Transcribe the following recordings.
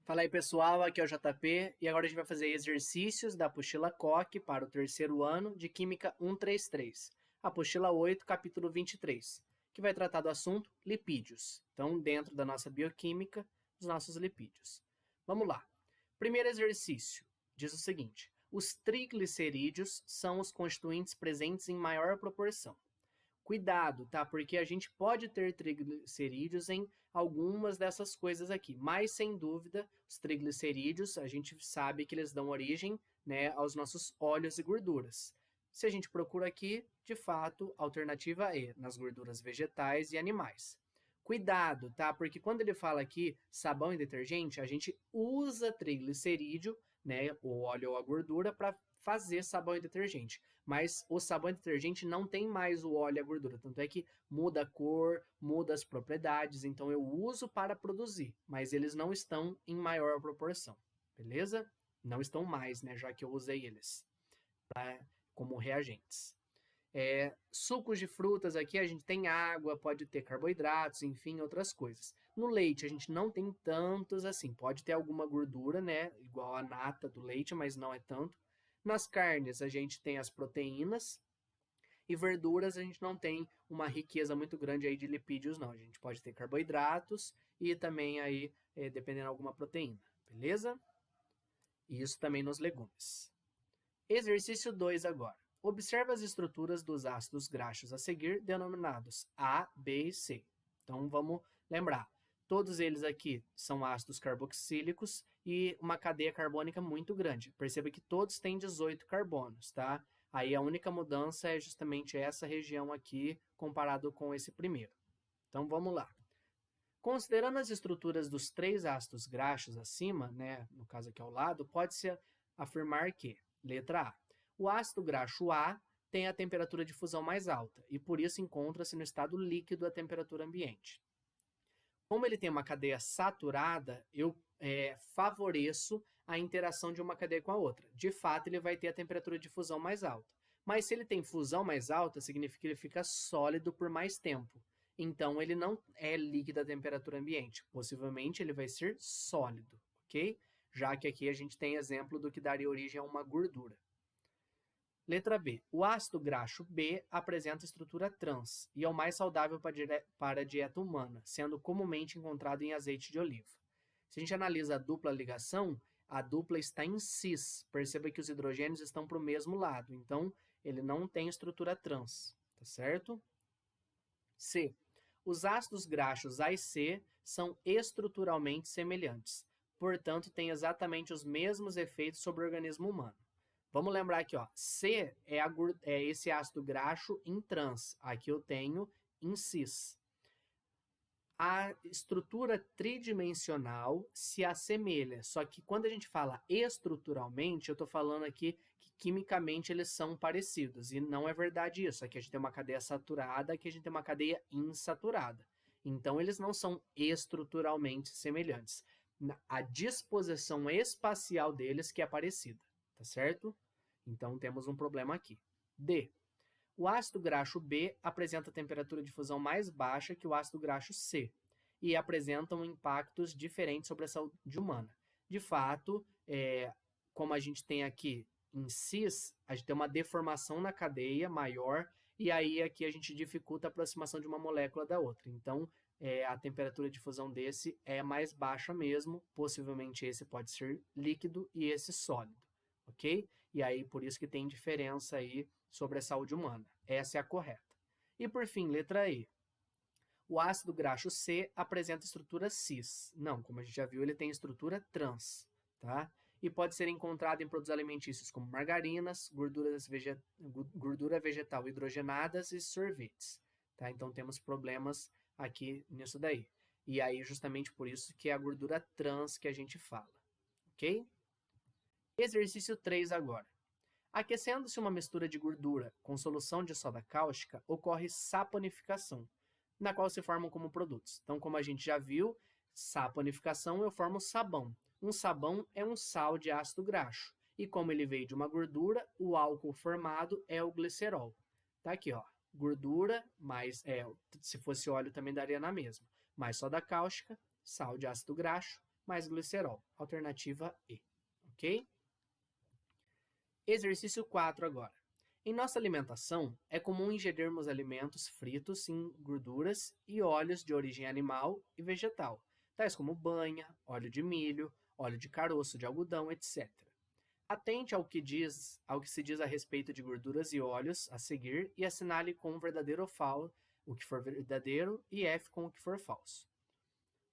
Fala aí pessoal, aqui é o JP e agora a gente vai fazer exercícios da apostila Koch para o terceiro ano de Química 133, apostila 8, capítulo 23, que vai tratar do assunto lipídios, então dentro da nossa bioquímica, dos nossos lipídios. Vamos lá. Primeiro exercício diz o seguinte: os triglicerídeos são os constituintes presentes em maior proporção. Cuidado, tá? Porque a gente pode ter triglicerídeos em algumas dessas coisas aqui, mas sem dúvida, os triglicerídeos, a gente sabe que eles dão origem, né, aos nossos óleos e gorduras. Se a gente procura aqui, de fato, a alternativa é nas gorduras vegetais e animais. Cuidado, tá? Porque quando ele fala aqui sabão e detergente, a gente usa triglicerídeo, né, o óleo ou a gordura, para fazer sabão e detergente. Mas o sabão e detergente não tem mais o óleo e a gordura. Tanto é que muda a cor, muda as propriedades. Então eu uso para produzir, mas eles não estão em maior proporção. Beleza? Não estão mais, né? Já que eu usei eles como reagentes. Sucos de frutas aqui a gente tem água, pode ter carboidratos, enfim, outras coisas. No leite a gente não tem tantos assim, pode ter alguma gordura, né, igual a nata do leite, mas não é tanto. Nas carnes a gente tem as proteínas e verduras a gente não tem uma riqueza muito grande aí de lipídios não. A gente pode ter carboidratos e também aí, dependendo de alguma proteína, beleza? E isso também nos legumes. Exercício 2 agora. Observe as estruturas dos ácidos graxos a seguir, denominados A, B e C. Então vamos lembrar. Todos eles aqui são ácidos carboxílicos e uma cadeia carbônica muito grande. Perceba que todos têm 18 carbonos, tá? Aí a única mudança é justamente essa região aqui, comparado com esse primeiro. Então vamos lá. Considerando as estruturas dos três ácidos graxos acima, né, no caso aqui ao lado, pode-se afirmar que, letra A, o ácido graxo A tem a temperatura de fusão mais alta e por isso encontra-se no estado líquido à temperatura ambiente. Como ele tem uma cadeia saturada, eu favoreço a interação de uma cadeia com a outra. De fato, ele vai ter a temperatura de fusão mais alta. Mas se ele tem fusão mais alta, significa que ele fica sólido por mais tempo. Então, ele não é líquido à temperatura ambiente. Possivelmente, ele vai ser sólido, ok? Já que aqui a gente tem exemplo do que daria origem a uma gordura. Letra B. O ácido graxo B apresenta estrutura trans e é o mais saudável para a dieta humana, sendo comumente encontrado em azeite de oliva. Se a gente analisa a dupla ligação, a dupla está em cis. Perceba que os hidrogênios estão para o mesmo lado, então ele não tem estrutura trans, tá certo? C. Os ácidos graxos A e C são estruturalmente semelhantes, portanto, têm exatamente os mesmos efeitos sobre o organismo humano. Vamos lembrar aqui, ó, C é esse ácido graxo em trans, aqui eu tenho em cis. A estrutura tridimensional se assemelha, só que quando a gente fala estruturalmente, eu estou falando aqui que quimicamente eles são parecidos, e não é verdade isso. Aqui a gente tem uma cadeia saturada, aqui a gente tem uma cadeia insaturada. Então eles não são estruturalmente semelhantes. A disposição espacial deles que é parecida, tá certo? Então temos um problema aqui. D. O ácido graxo B apresenta temperatura de fusão mais baixa que o ácido graxo C e apresentam impactos diferentes sobre a saúde humana. De fato, como a gente tem aqui em cis, a gente tem uma deformação na cadeia maior e aí aqui a gente dificulta a aproximação de uma molécula da outra. Então, a temperatura de fusão desse é mais baixa mesmo, possivelmente esse pode ser líquido e esse sólido, ok? E aí por isso que tem diferença aí sobre a saúde humana. Essa é a correta. E por fim, letra E. O ácido graxo C apresenta estrutura cis. Não, como a gente já viu, ele tem estrutura trans, tá? E pode ser encontrado em produtos alimentícios como margarinas, gordura vegetal hidrogenadas e sorvetes, tá? Então temos problemas aqui nisso daí. E aí justamente por isso que é a gordura trans que a gente fala, ok? Exercício 3 agora. Aquecendo-se uma mistura de gordura com solução de soda cáustica, ocorre saponificação, na qual se formam como produtos. Então, como a gente já viu, saponificação eu formo sabão. Um sabão é um sal de ácido graxo. E como ele veio de uma gordura, o álcool formado é o glicerol. Tá aqui, ó. Gordura, mais se fosse óleo também daria na mesma. Mais soda cáustica, sal de ácido graxo mais glicerol. Alternativa E, ok? Exercício 4 agora. Em nossa alimentação, é comum ingerirmos alimentos fritos em gorduras e óleos de origem animal e vegetal, tais como banha, óleo de milho, óleo de caroço de algodão, etc. Atente ao que se diz a respeito de gorduras e óleos a seguir e assinale com verdadeiro ou falso o que for verdadeiro e F com o que for falso.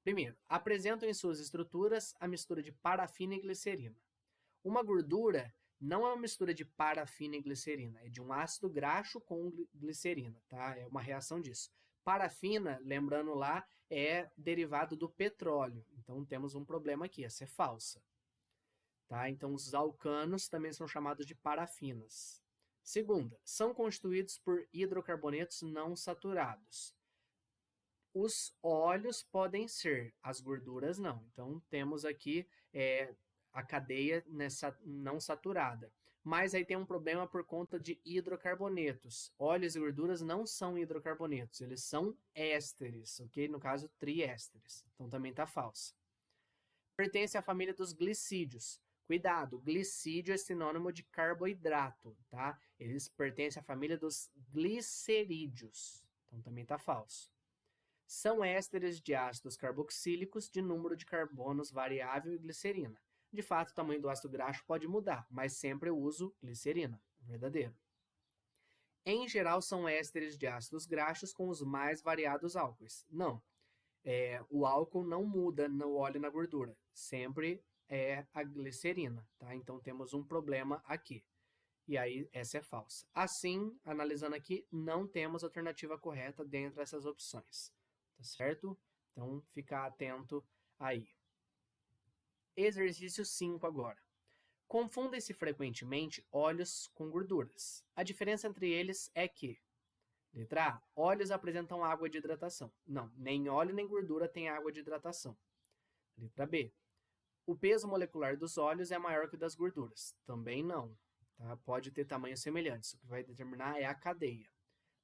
Primeiro, apresentam em suas estruturas a mistura de parafina e glicerina. Uma gordura não é uma mistura de parafina e glicerina, é de um ácido graxo com glicerina, tá? É uma reação disso. Parafina, lembrando lá, é derivado do petróleo. Então temos um problema aqui, essa é falsa. Tá? Então os alcanos também são chamados de parafinas. Segunda, são constituídos por hidrocarbonetos não saturados. Os óleos podem ser, as gorduras não. Então temos aqui a cadeia não saturada. Mas aí tem um problema por conta de hidrocarbonetos. Óleos e gorduras não são hidrocarbonetos, eles são ésteres, ok? No caso, triésteres. Então também está falso. Pertence à família dos glicídios. Cuidado, glicídio é sinônimo de carboidrato, tá? Eles pertencem à família dos glicerídeos. Então também está falso. São ésteres de ácidos carboxílicos de número de carbonos variável e glicerina. De fato, o tamanho do ácido graxo pode mudar, mas sempre eu uso glicerina, verdadeiro. Em geral, são ésteres de ácidos graxos com os mais variados álcoois. Não, o álcool não muda no óleo e na gordura, sempre é a glicerina, tá? Então temos um problema aqui. E aí essa é falsa. Assim, analisando aqui, não temos alternativa correta dentro dessas opções, tá certo? Então fica atento aí. Exercício 5 agora. Confundem-se frequentemente óleos com gorduras. A diferença entre eles é que, letra A, óleos apresentam água de hidratação. Não, nem óleo nem gordura tem água de hidratação. Letra B, o peso molecular dos óleos é maior que o das gorduras. Também não. Tá? Pode ter tamanhos semelhantes. O que vai determinar é a cadeia.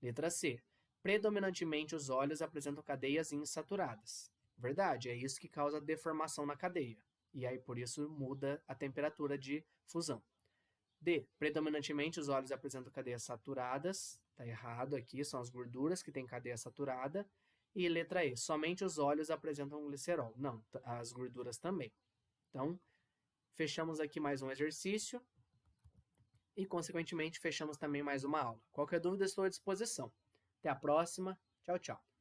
Letra C, predominantemente os óleos apresentam cadeias insaturadas. Verdade, é isso que causa deformação na cadeia. E aí, por isso, muda a temperatura de fusão. D, predominantemente os óleos apresentam cadeias saturadas. Está errado aqui, são as gorduras que têm cadeia saturada. E letra E, somente os óleos apresentam glicerol. Não, as gorduras também. Então, fechamos aqui mais um exercício. E, consequentemente, fechamos também mais uma aula. Qualquer dúvida, estou à disposição. Até a próxima. Tchau, tchau.